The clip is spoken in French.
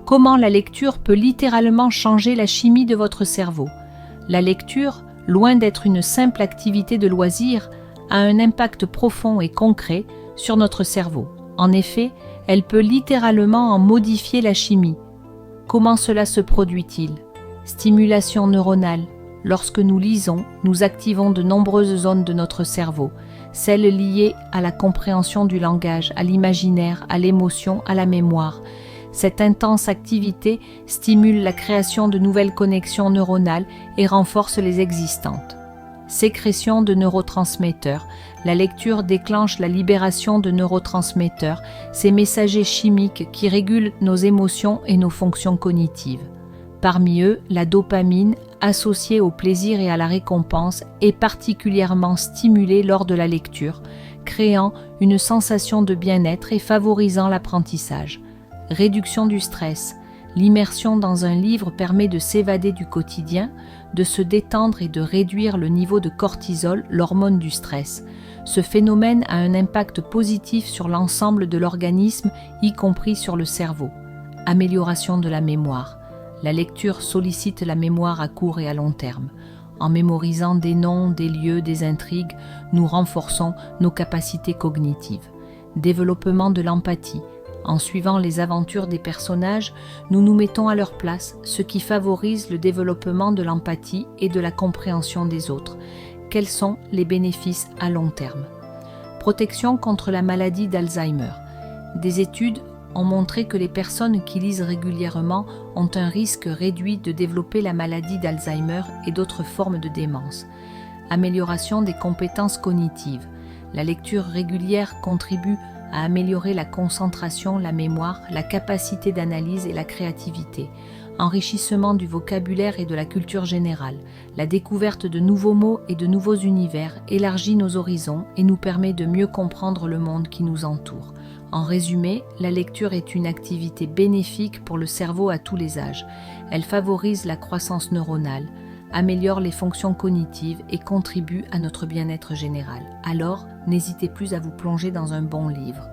Comment la lecture peut littéralement changer la chimie de votre cerveau. La lecture, loin d'être une simple activité de loisir, a un impact profond et concret sur notre cerveau. En effet, elle peut littéralement en modifier la chimie. Comment cela se produit-il? Stimulation neuronale. Lorsque nous lisons, nous activons de nombreuses zones de notre cerveau, celles liées à la compréhension du langage, à l'imaginaire, à l'émotion, à la mémoire. Cette intense activité stimule la création de nouvelles connexions neuronales et renforce les existantes. Sécrétion de neurotransmetteurs. La lecture déclenche la libération de neurotransmetteurs, ces messagers chimiques qui régulent nos émotions et nos fonctions cognitives. Parmi eux, la dopamine, associée au plaisir et à la récompense, est particulièrement stimulée lors de la lecture, créant une sensation de bien-être et favorisant l'apprentissage. Réduction du stress. L'immersion dans un livre permet de s'évader du quotidien, de se détendre et de réduire le niveau de cortisol, l'hormone du stress. Ce phénomène a un impact positif sur l'ensemble de l'organisme, y compris sur le cerveau. Amélioration de la mémoire. La lecture sollicite la mémoire à court et à long terme. En mémorisant des noms, des lieux, des intrigues, nous renforçons nos capacités cognitives. Développement de l'empathie. En suivant les aventures des personnages, nous nous mettons à leur place, ce qui favorise le développement de l'empathie et de la compréhension des autres. Quels sont les bénéfices à long terme? Protection contre la maladie d'Alzheimer. Des études ont montré que les personnes qui lisent régulièrement ont un risque réduit de développer la maladie d'Alzheimer et d'autres formes de démence. Amélioration des compétences cognitives. La lecture régulière contribue à améliorer la concentration, la mémoire, la capacité d'analyse et la créativité. Enrichissement du vocabulaire et de la culture générale. La découverte de nouveaux mots et de nouveaux univers élargit nos horizons et nous permet de mieux comprendre le monde qui nous entoure. En résumé, la lecture est une activité bénéfique pour le cerveau à tous les âges. Elle favorise la croissance neuronale, améliore les fonctions cognitives et contribue à notre bien-être général. Alors, n'hésitez plus à vous plonger dans un bon livre.